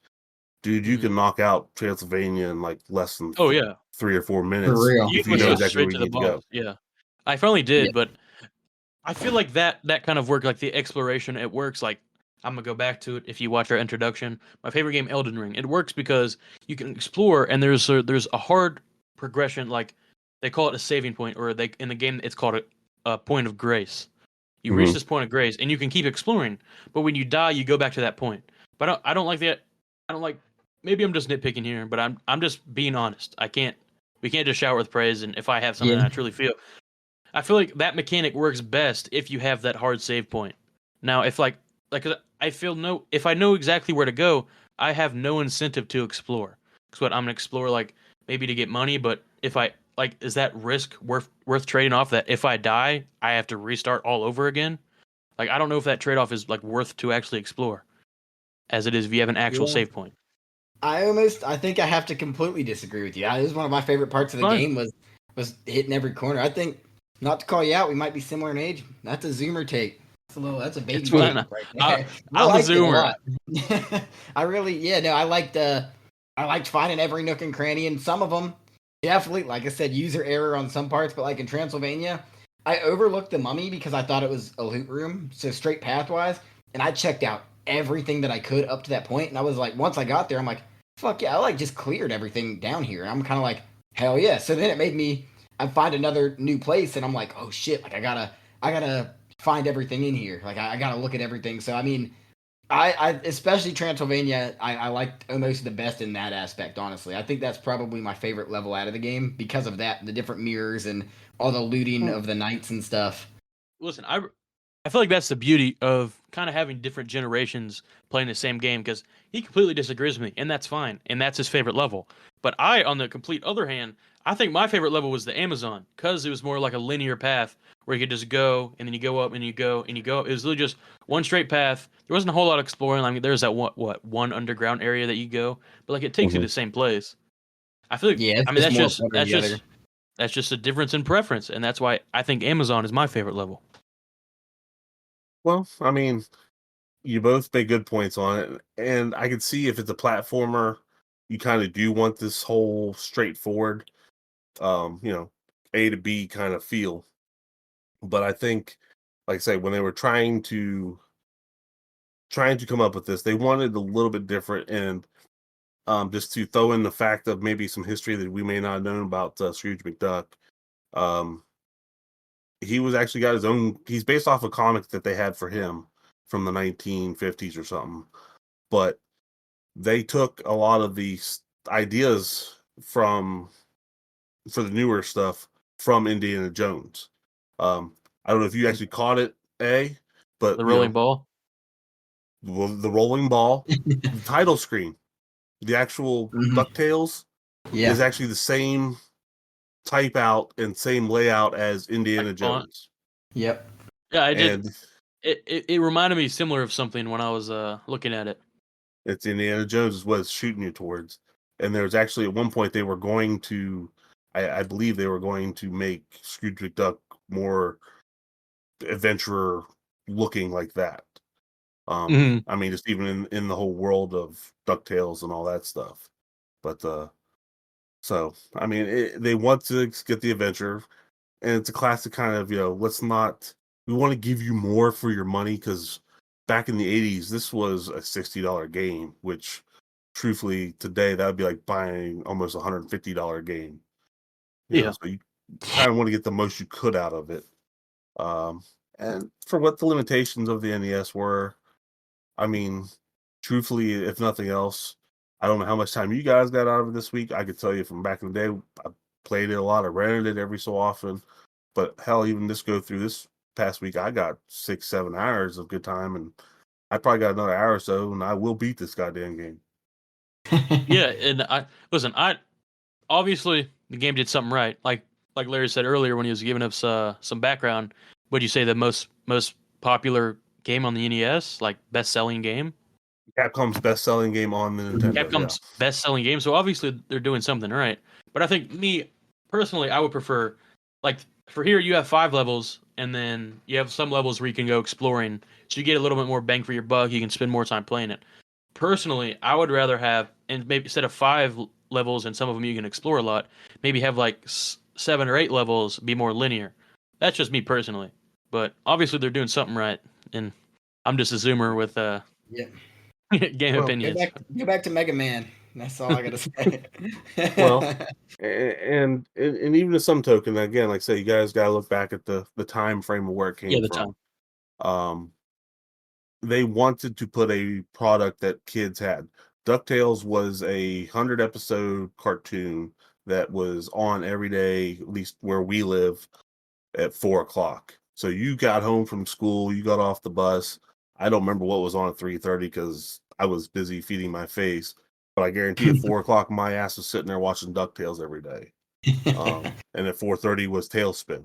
Dude, you Mhm. can knock out Transylvania in like less than Oh yeah, For3 or 4 minutes real. you if can you just know go Yeah. exactly straight where to you the need to boss. go. Yeah, I finally Yeah. did, but I feel like that kind of work, like the exploration, it works. Like I'm gonna go back to it. If you watch our introduction, my favorite game, Elden Ring, it works because you can explore, and there's a hard progression. Like they call it a saving point, or they in the game it's called a point of grace. You reach Hmm. this point of grace, and you can keep exploring. But when you die, you go back to that point. But I don't like that. I don't like. Maybe I'm just nitpicking here, but I'm just being honest. I can't. We can't just shower with praise. And if I have something Yeah. that I truly feel, I feel like that mechanic works best if you have that hard save point. Now, if like 'cause I feel no, if I know exactly where to go, I have no incentive to explore. Because what I'm gonna explore like maybe to get money, but if I like, is that risk worth trading off? That if I die, I have to restart all over again. Like I don't know if that trade off is like worth to actually explore, as it is if you have an actual Yeah. save point. I think I have to completely disagree with you. This is one of my favorite parts of the Fine, game was hitting every corner. I think not to call you out, we might be similar in age. That's a Zoomer take. That's a it's baby fine. take right I, there. I I'm a liked it a zoomer. lot. I really, yeah, no, I liked finding every nook and cranny, and some of them definitely, like I said, user error on some parts. But like in Transylvania, I overlooked the mummy because I thought it was a loot room, so straight pathwise, and I checked out everything that I could up to that point, and I was like, once I got there, I'm like, fuck yeah, I like just cleared everything down here. And I'm kind of like, hell yeah. So then it made me, I find another new place, and I'm like, oh shit, like I gotta find everything in here. Like I gotta look at everything. So I mean, I especially Transylvania, I liked almost the best in that aspect. Honestly, I think that's probably my favorite level out of the game because of that, the different mirrors and all the looting Hmm. of the knights and stuff. Listen, I feel like that's the beauty of kind of having different generations playing the same game because he completely disagrees with me, and that's fine, and that's his favorite level. But I, on the complete other hand, I think my favorite level was the Amazon because it was more like a linear path where you could just go and then you go up and you go and you go. It was literally just one straight path. There wasn't a whole lot of exploring. I mean, there's that one underground area that you go, but like it takes you Hmm. to the same place. I feel like Yeah, it's I mean just that's more just one or that's the other. just that's just a difference in preference, and that's why I think Amazon is my favorite level. Well, I mean, you both make good points on it, and I can see if it's a platformer, you kind of do want this whole straightforward, you know, A to B kind of feel. But I think, like I say, when they were trying to come up with this, they wanted a little bit different, and just to throw in the fact of maybe some history that we may not have known about Scrooge McDuck. Um, he was actually got his own. He's based off a comic that they had for him from the 1950s or something. But they took a lot of these ideas from for the newer stuff from Indiana Jones. I don't know if you actually caught it, but The rolling ball. the rolling ball, the title screen, the actual Mhm. Ducktales Yeah. is actually the same type out and same layout as Like Indiana font. Jones. Yep. Yeah, I did. And It reminded me similar of something when I was looking at it. it's Indiana Jones is what it's shooting you towards. And there's actually at one point they were going to, I believe they were going to make Scrooge McDuck more adventurer looking like that. Mhm. I mean, just even in the whole world of Ducktales and all that stuff. But so I mean, they want to get the adventure, and it's a classic kind of let's not. We want to give you more for your money because back in the '80s, this was a $60 game, which truthfully today that would be like buying almost $150 game. Yeah. So you kind of want to get the most you could out of it. Um, and for what the limitations of the NES were, I mean, truthfully, if nothing else, I don't know how much time you guys got out of it this week. I could tell you from back in the day, I played it a lot. I rented it every so often. But hell, even this go through this past week, I got 6, 7 hours of good time, and I probably got another hour or so, and I will beat this goddamn game. Yeah, and I listen. I obviously the game did something right. Like Larry said earlier when he was giving us some background. Would you say the most popular game on the NES, like best selling game? Capcom's best-selling game on the Nintendo. Yeah, Capcom's best selling game. So obviously they're doing something right. But I think me personally, I would prefer like for here you have 5 levels, and then you have some levels where you can go exploring, so you get a little bit more bang for your buck. You can spend more time playing it. Personally, I would rather have, and maybe instead of 5 levels and some of them you can explore a lot, maybe have like 7 or 8 levels be more linear. That's just me personally. But obviously they're doing something right, and I'm just a zoomer with Yep. game well, opinions. Go back to Mega Man. That's all I gotta say. well, and even to some token, again, like I say, you guys got to look back at the time frame of where it Yeah, came the time. from. Um, they wanted to put a product that kids had. DuckTales was a 100 episode cartoon that was on every day, at least where we live, at 4 o'clock. So you got home from school, you got off the bus. I don't remember what was on at 3:30 because I was busy feeding my face. But I guarantee at 4 o'clock, my ass was sitting there watching DuckTales every day. And at 4:30 was Tailspin,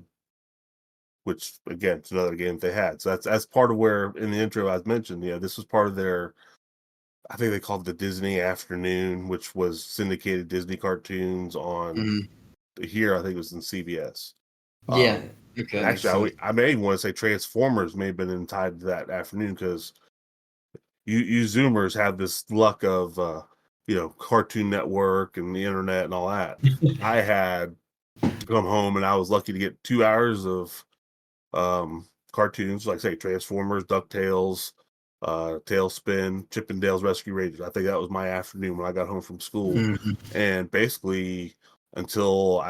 which again, it's another game they had. So that's part of where in the intro I mentioned, this was part of their. I think they called it the Disney Afternoon, which was syndicated Disney cartoons on Mhm. here. I think it was in CBS. Yeah. Um, Okay, and that makes actually, sense. I may even want to say Transformers may have been in tied to that afternoon because you Zoomers have this luck of Cartoon Network and the internet and all that. I had come home and I was lucky to get 2 hours of cartoons, like say Transformers, DuckTales, Tailspin, Chippendales Rescue Rangers. I think that was my afternoon when I got home from school. Mhm. And basically until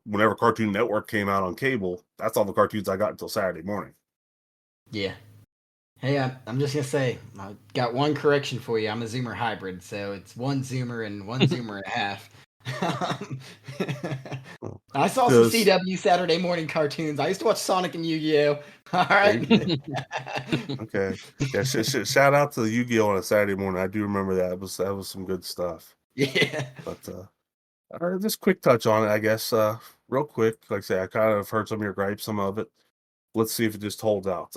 whenever Cartoon Network came out on cable, that's all the cartoons I got until Saturday morning. Yeah. Hey, I'm just gonna say, I got one correction for you. I'm a Zoomer hybrid, so it's one Zoomer and one Zoomer and a half. Um, I saw some Because CW Saturday morning cartoons. I used to watch Sonic and Yu-Gi-Oh! All there you right. go. Okay. Yeah, shout out to Yu-Gi-Oh on a Saturday morning. I do remember that. That was some good stuff. Yeah. But just quick touch on it, I guess. Real quick, like I say, I kind of heard some of your gripes, some of it. Let's see if it just holds out.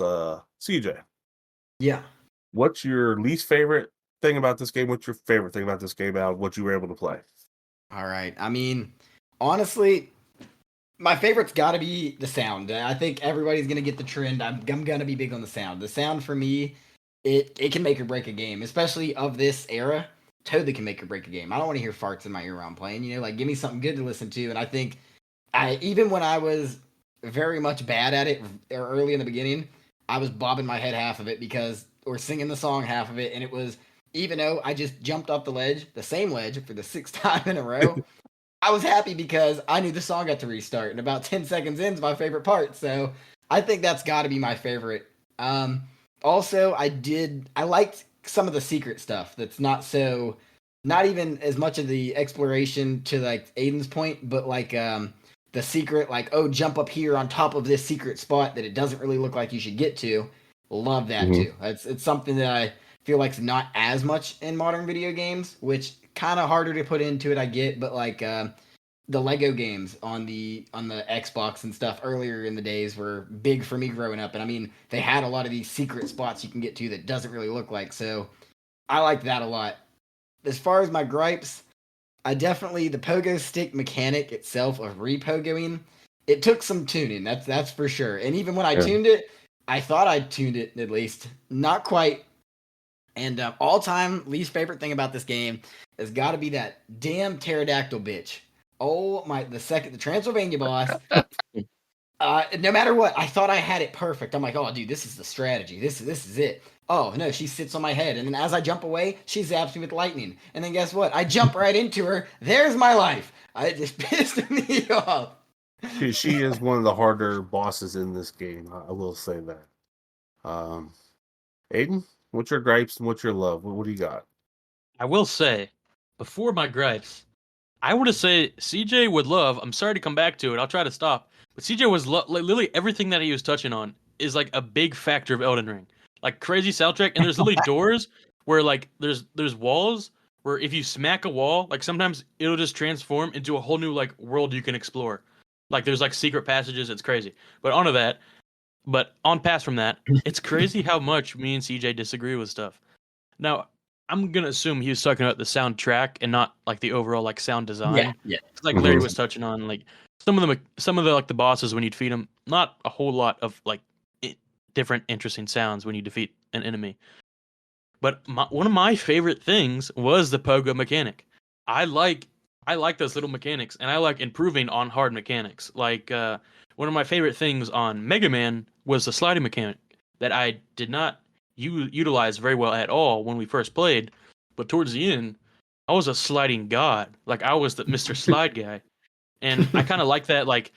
CJ, Yeah. what's your least favorite thing about this game? What's your favorite thing about this game out of what you were able to play? All right. I mean, honestly, my favorite's got to be the sound. I think everybody's gonna get the trend. I'm gonna be big on the sound. The sound for me, it can make or break a game, especially of this era. Totally can make or break a game. I don't want to hear farts in my ear while I'm playing. Like give me something good to listen to. And I think I even when I was very much bad at it early in the beginning, I was bobbing my head half of it because or singing the song half of it, and it was even though I just jumped off the ledge, the same ledge for the sixth time in a row. I was happy because I knew the song got to restart, and about 10 seconds in is my favorite part. So I think that's got to be my favorite. Um, Also, I liked some of the secret stuff that's not even as much of the exploration to like Aiden's point, but like the secret, like, oh, jump up here on top of this secret spot that it doesn't really look like you should get to. Love that Mhm. too. It's something that I feel like it's not as much in modern video games, which kind of harder to put into it. I get, but like the Lego games on the Xbox and stuff earlier in the days were big for me growing up, and I mean they had a lot of these secret spots you can get to that doesn't really look like. So I like that a lot. As far as my gripes, I definitely the pogo stick mechanic itself of repogoing. It took some tuning. That's for sure. And even when I Yeah. tuned it, I thought I tuned it at least. Not quite And all-time least favorite thing about this game has got to be that damn pterodactyl bitch. Oh my! The Transylvania boss. No matter what, I thought I had it perfect. I'm like, oh, dude, this is the strategy. This is it. Oh no, she sits on my head, and then as I jump away, she zaps me with lightning. And then guess what? I jump right into her. There's my life. I just pissed me off. She is one of the harder bosses in this game. I will say that. Um, Aiden, what's your gripes and what's your love? What do you got? I will say, before my gripes, I want to say CJ would love. I'm sorry to come back to it. I'll try to stop. But CJ was like literally everything that he was touching on is like a big factor of Elden Ring. Like crazy soundtrack, and there's literally doors where like there's walls where if you smack a wall, like sometimes it'll just transform into a whole new like world you can explore. Like there's like secret passages. It's crazy. But onto that. But on past from that, it's crazy how much me and CJ disagree with stuff. Now, I'm gonna assume he was talking about the soundtrack and not like the overall like sound design. Yeah. 'Cause, like Larry was touching on, like some of the like the bosses when you defeat them, not a whole lot of like different interesting sounds when you defeat an enemy. But one of my favorite things was the pogo mechanic. I like I like those little mechanics, and I like improving on hard mechanics. Like one of my favorite things on Mega Man was the sliding mechanic that I did not utilize very well at all when we first played. But towards the end, I was a sliding god. Like I was the Mr. Slide guy, and I kind of like that. Like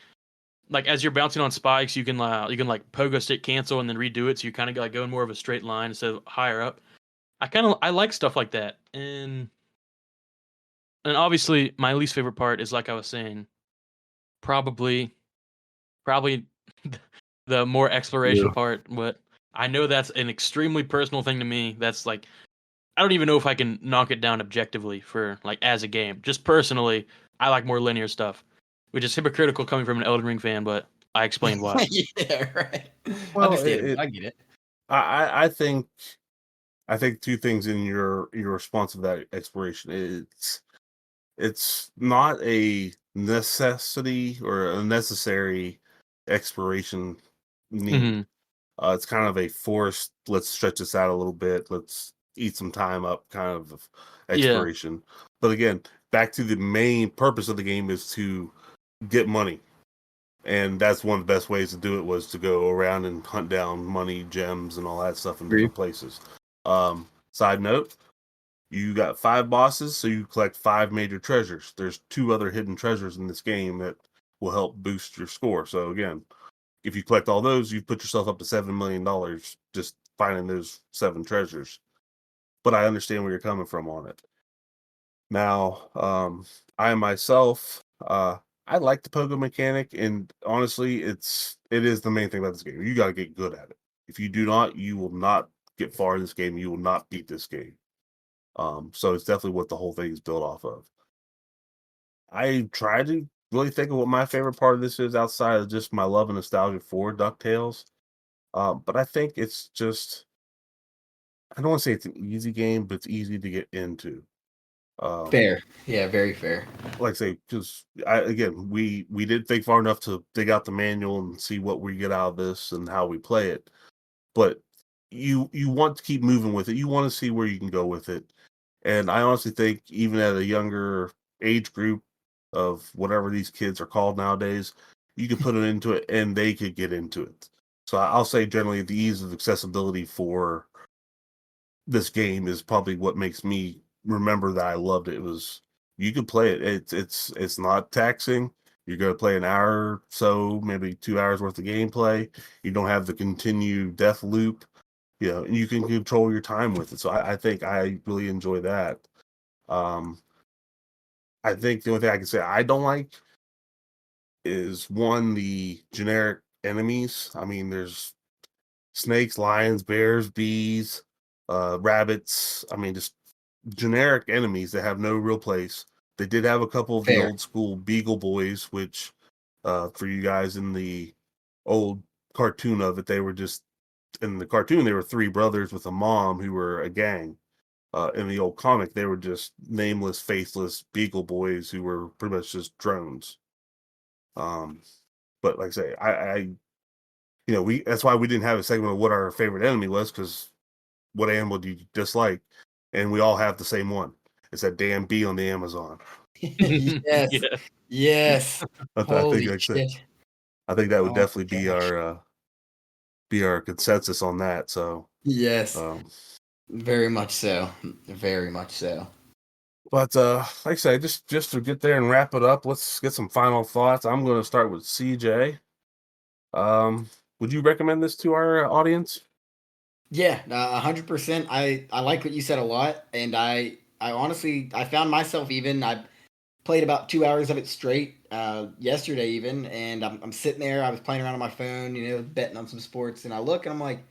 as you're bouncing on spikes, you can like pogo stick cancel and then redo it, so you kind of like go in more of a straight line instead of higher up. I like stuff like that, and obviously my least favorite part is like I was saying, probably probably the more exploration Yeah. part. But I know that's an extremely personal thing to me. That's like I don't even know if I can knock it down objectively for like as a game. Just personally, I like more linear stuff, which is hypocritical coming from an Elden Ring fan, but I explained why. Yeah, right. Well, Understandable. I get it. I think two things in your response to that exploration. It's not a necessity or a necessary exploration need. Hmm. It's kind of a forced, let's stretch this out a little bit, let's eat some time up kind of Yeah, exploration. But again, back to the main purpose of the game is to get money. And that's one of the best ways to do it was to go around and hunt down money, gems, and all that stuff in different places. Side note, you got 5 bosses, so you collect 5 major treasures. There's 2 other hidden treasures in this game that will help boost your score. So again, if you collect all those, you put yourself up to $7 million just finding those 7 treasures. But I understand where you're coming from on it. Now, I myself, I like the pogo mechanic, and honestly, it is the main thing about this game. You got to get good at it. If you do not, you will not get far in this game. You will not beat this game. So it's definitely what the whole thing is built off of. I try to really think of what my favorite part of this is outside of just my love and nostalgia for Ducktales. But I think it's just I don't want to say it's an easy game, but it's easy to get into. Um, Fair. Yeah, very fair. like I say, just again, we did think far enough to dig out the manual and see what we get out of this and how we play it. But you want to keep moving with it. You want to see where you can go with it. And I honestly think even at a younger age group of whatever these kids are called nowadays, you could put it into it and they could get into it. So I'll say generally the ease of accessibility for this game is probably what makes me remember that I loved it. It was you could play it. It's not taxing. You're gonna play an hour, so maybe 2 hours worth of gameplay. You don't have the continued death loop, and you can control your time with it. So I think I really enjoy that. Um, I think the only thing I can say I don't like is one the generic enemies. I mean, there's snakes, lions, bears, bees, rabbits. I mean, just generic enemies that have no real place. They did have a couple of the Fair. old school Beagle Boys, which for you guys in the old cartoon of it, they were just in the cartoon they were 3 brothers with a mom who were a gang. In the old comic, they were just nameless, faceless Beagle Boys who were pretty much just drones. Um, but like I say, I we that's why we didn't have a segment of what our favorite enemy was because what animal do you dislike? And we all have the same one. It's that damn bee on the Amazon. Yes. Yeah. Yes. I think Holy like I said, shit. I think that would Oh definitely my gosh. be our consensus on that. So, Yes. um, Very much so. Very much so. but like I said, just to get there and wrap it up, let's get some final thoughts. I'm going to start with CJ. Would you recommend this to our audience? Yeah, 100%. I like what you said a lot, and I honestly I found myself even I played about 2 hours of it straight yesterday even, and I'm sitting there. I was playing around on my phone, betting on some sports, and I look and I'm like,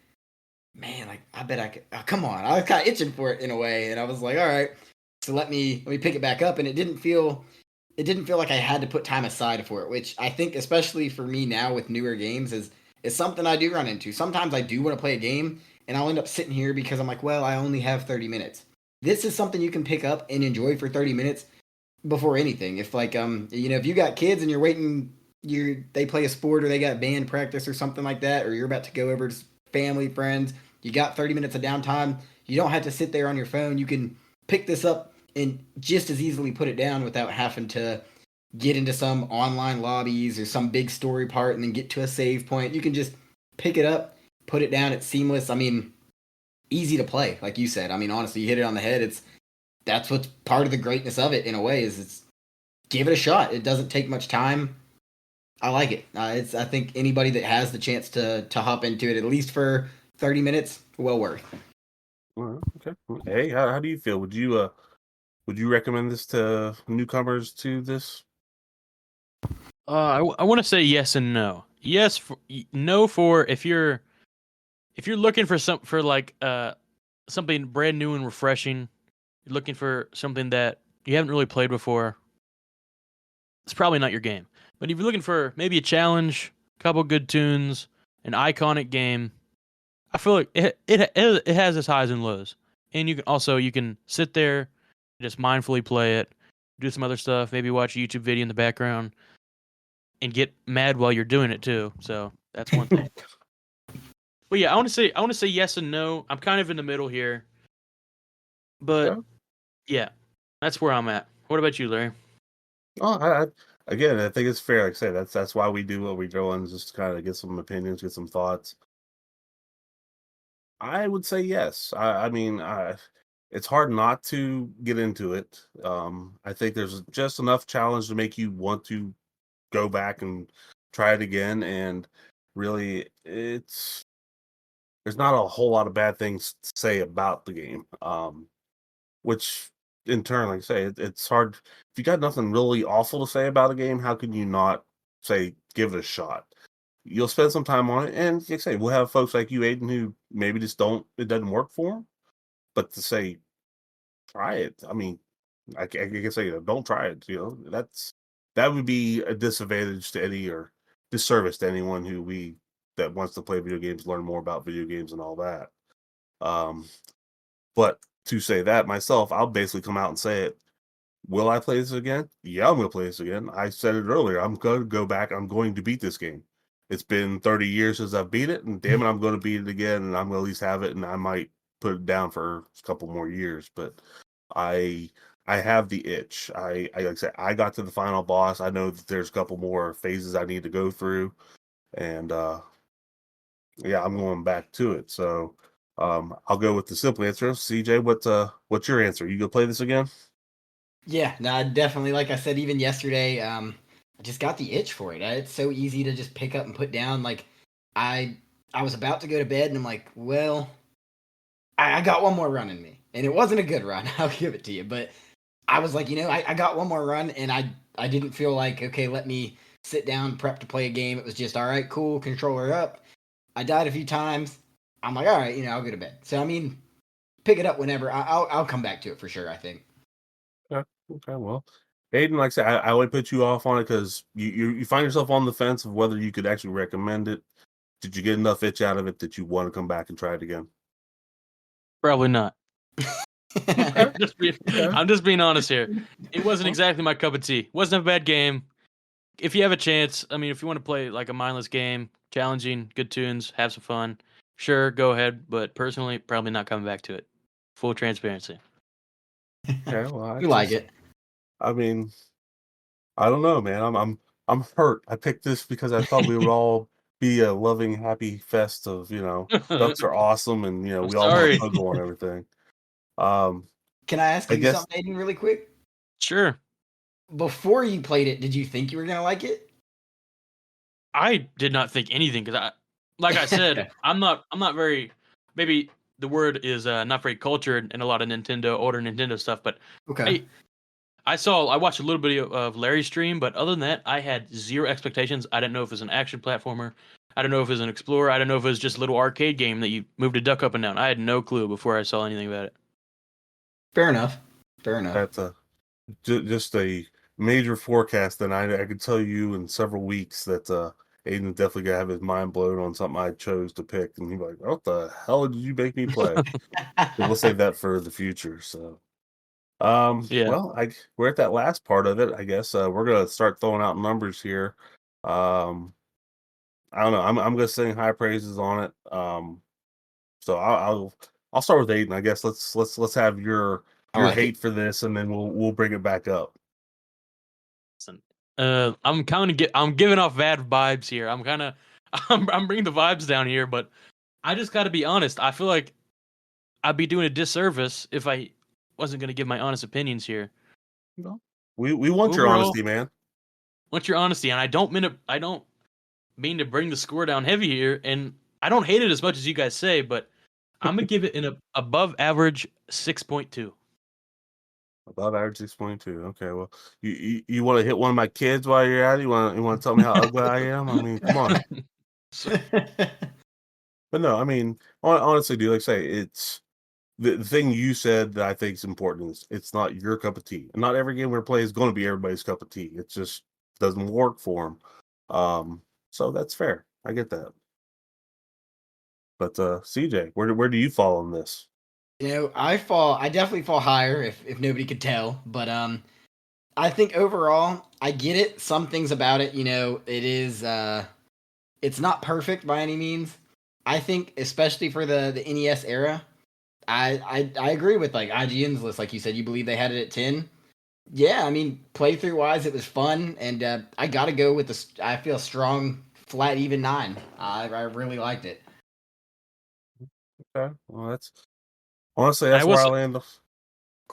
man, like I bet I could. Oh, come on, I was kind of itching for it in a way, and I was like, all right, so let me pick it back up, and it didn't feel like I had to put time aside for it, which I think especially for me now with newer games is something I do run into. Sometimes I do want to play a game and I'll end up sitting here because I'm like, well, I only have 30 minutes. This is something you can pick up and enjoy for 30 minutes before anything. If like if you got kids and you're waiting they play a sport or they got band practice or something like that, or you're about to go over to family, friends, you got 30 minutes of downtime, you don't have to sit there on your phone. You can pick this up and just as easily put it down without having to get into some online lobbies or some big story part and then get to a save point. You can just pick it up, put it down. It's seamless. I mean, easy to play, like you said. I mean, honestly, you hit it on the head. That's what's part of the greatness of it in a way is it's give it a shot. It doesn't take much time. I like it. I think anybody that has the chance to hop into it at least for 30 minutes, well worth. Okay. Hey, how do you feel? Would you recommend this to newcomers to this? I want to say yes and no. Yes, no for if you're looking for something brand new and refreshing. You're looking for something that you haven't really played before. It's probably not your game. But if you're looking for maybe a challenge, a couple good tunes, an iconic game, I feel like it has its highs and lows. And you can sit there, just mindfully play it, do some other stuff, maybe watch a YouTube video in the background, and get mad while you're doing it too. So that's one thing. But yeah, I want to say yes and no. I'm kind of in the middle here, but Okay. yeah, that's where I'm at. What about you, Larry? Oh, again, I think it's fair. Like I say, that's why we do what we do, and just kind of get some opinions, get some thoughts. I would say yes. I mean, it's hard not to get into it. I think there's just enough challenge to make you want to go back and try it again. And really, there's not a whole lot of bad things to say about the game. Which in turn, like I say, it's hard if you got nothing really awful to say about a game. How can you not say give it a shot? You'll spend some time on it, and like I say, we'll have folks like you, Aiden, who maybe just it doesn't work for them. But to say try it, I mean, I can say don't try it. That would be a disadvantage to any or disservice to anyone that wants to play video games, learn more about video games, and all that. Um, but to say that myself, I'll basically come out and say it. Will I play this again? Yeah, I'm going to play this again. I said it earlier. I'm going to go back. I'm going to beat this game. It's been 30 years since I've beat it, and damn it, I'm going to beat it again, and I'm going to at least have it, and I might put it down for a couple more years. But I I have the itch. Like I said, I got to the final boss. I know that there's a couple more phases I need to go through, and yeah, I'm going back to it. So I'll go with the simple answer. CJ, what's your answer? You gonna play this again? Yeah, no, definitely. Like I said, even yesterday, I just got the itch for it. It's so easy to just pick up and put down. Like, I I was about to go to bed, and I'm like, well, I got one more run in me, and it wasn't a good run. I'll give it to you, but I was like, I got one more run, and I didn't feel like okay, let me sit down, prep to play a game. It was just all right, cool, controller up. I died a few times. I'm like, all right, I'll go to bed. So I mean, pick it up whenever. I'll come back to it for sure. I think. Okay, okay, well, Aiden, like I said, I only put you off on it because you find yourself on the fence of whether you could actually recommend it. Did you get enough itch out of it that you want to come back and try it again? Probably not. Okay, okay. I'm just being honest here. It wasn't Well, exactly my cup of tea. Wasn't a bad game. If you have a chance, I mean, if you want to play like a mindless game, challenging, good tunes, have some fun. sure, go ahead. But personally, probably not coming back to it. Full transparency. Okay, well, You like it. I mean, I don't know, man. I'm hurt. I picked this because I thought we would all be a loving, happy fest of, ducks are awesome, and I'm we all want sorry. to pogo on everything. Um, Can I ask I you guess something, Aiden, really quick? Sure. Before you played it, did you think you were gonna like it? I did not think anything because like I said, Okay. I'm not very. Maybe the word is not very cultured in a lot of older Nintendo stuff. But Okay. I watched a little bit of Larry's stream, but other than that, I had zero expectations. I didn't know if it was an action platformer. I didn't know if it was an explorer. I didn't know if it was just a little arcade game that you moved a duck up and down. I had no clue before I saw anything about it. Fair enough. Fair enough. that's just a major forecast, and I could tell you in several weeks that Aiden's definitely gonna have his mind blown on something I chose to pick, and he'll be like, "What the hell did you make me play?" But we'll save that for the future. So, Yeah. well, we're at that last part of it. I guess we're gonna start throwing out numbers here. Um, I don't know. I'm gonna sing high praises on it. So I'll start with Aiden. I guess let's have I your like it. hate for this, and then we'll bring it back up. Listen, I'm giving off bad vibes here. I'm kind of I'm bringing the vibes down here, but I just got to be honest. I feel like I'd be doing a disservice if I wasn't going to give my honest opinions here. No, we want your Overall, honesty, man. what's your honesty? And I don't mean to bring the score down heavy here, and I don't hate it as much as you guys say, but I'm gonna give it an above average 6.2. Above average 6.2. Okay, well, you want to hit one of my kids while you're at it? You want to tell me how ugly I am? I mean, come on. So, But no, I mean, honestly, dude, like I say, it's the thing you said that I think is important is it's not your cup of tea. And not every game we play is going to be everybody's cup of tea. It just doesn't work for them. So that's fair. I get that. But CJ, where do you fall on this? I definitely fall higher if nobody could tell, but I think overall I get it. Some things about it, it's not perfect by any means. I think especially for the NES era, I agree with like IGN's list. Like you said, you believe they had it at 10. Yeah, I mean, playthrough wise, it was fun, and I got to go with I feel strong, flat, even 9. I really liked it. Okay, well, that's honestly I that's will where I say, land.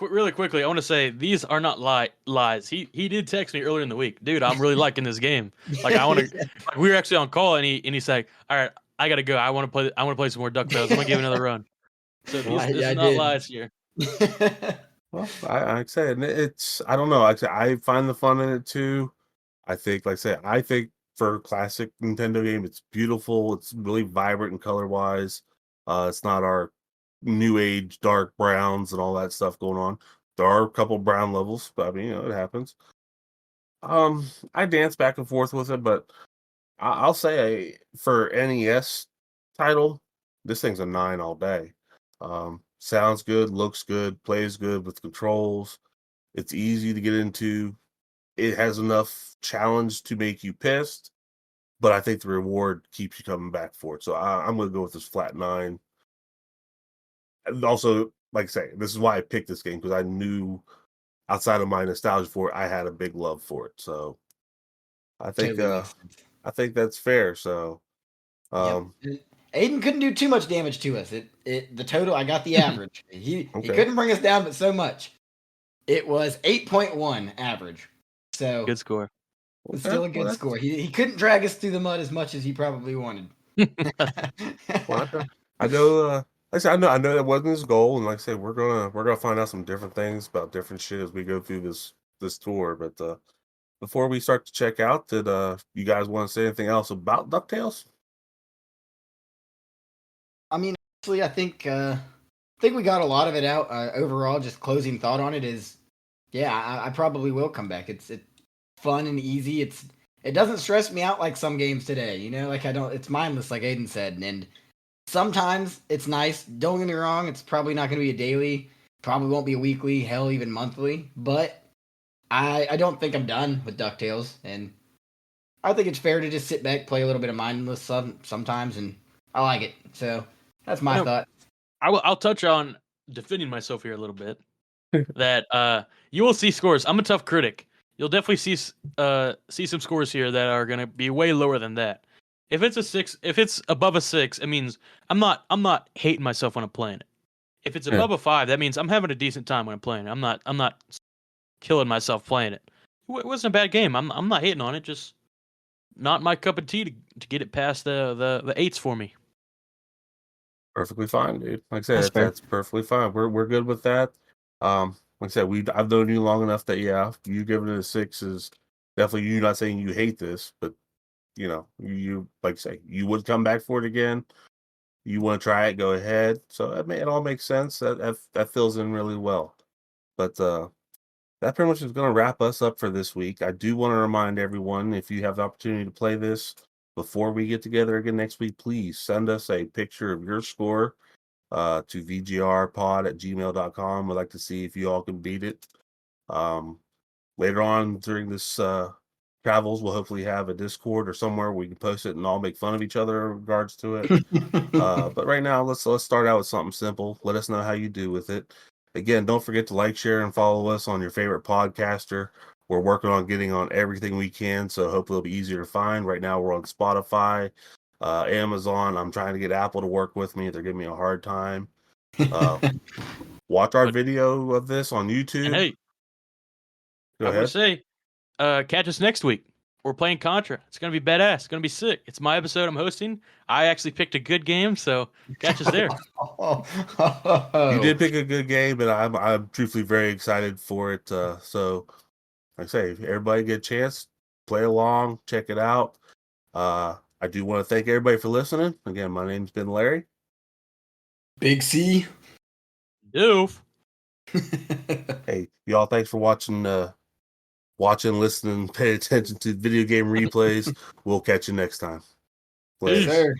really quickly, I want to say these are not lies. He did text me earlier in the week, dude. I'm really liking this game. Like I want to. Like, we were actually on call, and he's like, all right, I gotta go. I want to play. I want to play some more Ducktales. I'm gonna give it another run. So Well, this I is not did. lies here. well, I said it's I don't know. Like I said, I find the fun in it too. I think, like I said, I think for a classic Nintendo game, it's beautiful. It's really vibrant and color wise. It's not our new age dark browns and all that stuff going on. There are a couple brown levels, but I mean, it happens. I dance back and forth with it, but I'll say for NES title, this thing's a 9 all day. Sounds good, looks good, plays good with controls. It's easy to get into. It has enough challenge to make you pissed, but I think the reward keeps you coming back for it. So I'm going to go with this flat 9. And also, like I say, this is why I picked this game because I knew outside of my nostalgia for it, I had a big love for it. So I think Totally makes sense. I think that's fair. So Yep. um, Aiden couldn't do too much damage to us. The total I got the average. He okay, couldn't bring us down, but so much. It was 8.1 average. So Good score. it's okay, still a well good score. He couldn't drag us through the mud as much as he probably wanted. well, I know. Like I said, I know that wasn't his goal, and like I said, we're gonna find out some different things about different shit as we go through this tour. But before we start to check out, did you guys want to say anything else about Ducktales? I mean, actually, I think we got a lot of it out. Overall, just closing thought on it is, yeah, I probably will come back. It's fun and easy. It doesn't stress me out like some games today. Like I don't. It's mindless, like Aiden said, and sometimes it's nice. Don't get me wrong. It's probably not going to be a daily. Probably won't be a weekly. Hell, even monthly. But I don't think I'm done with Ducktales, and I think it's fair to just sit back, play a little bit of mindless sometimes, and I like it. So That's my thought. I'll touch on defending myself here a little bit. That you will see scores. I'm a tough critic. You'll definitely see some scores here that are gonna be way lower than that. If it's a 6, if it's above a 6, it means I'm not hating myself when I'm playing it. If it's above a 5, that means I'm having a decent time when I'm playing it. I'm not killing myself playing it. It wasn't a bad game. I'm not hating on it. Just not my cup of tea to get it past the 8s for me. Perfectly fine, dude. Like I said, That's fair. that's perfectly fine. We're good with that. Like I said, I've known you long enough that you giving it a 6 is definitely you not saying you hate this, but you like I say you would come back for it again. You want to try it, go ahead. So it all makes sense. That fills in really well. But that pretty much is going to wrap us up for this week. I do want to remind everyone, if you have the opportunity to play this before we get together again next week, please send us a picture of your score to vgrpod@gmail.com. We'd like to see if you all can beat it. Later on during this travels, we'll hopefully have a Discord or somewhere where we can post it and all make fun of each other in regards to it. But right now, let's start out with something simple. Let us know how you do with it. Again, don't forget to like, share, and follow us on your favorite podcaster. We're working on getting on everything we can, so hopefully it'll be easier to find. Right now, we're on Spotify, Amazon. I'm trying to get Apple to work with me. They're giving me a hard time. Watch our video of this on YouTube. And hey, Go I ahead. would say, catch us next week. We're playing Contra. It's gonna be badass. It's gonna be sick. It's my episode. I'm hosting. I actually picked a good game, so catch us there. You did pick a good game, but I'm truthfully very excited for it. So, like I say, if everybody get a chance, play along, check it out. I do want to thank everybody for listening. Again, my name's been Larry. Big C. Doof. Hey, y'all, thanks for watching, listening, pay attention to video game replays. We'll catch you next time. Peace. Sir.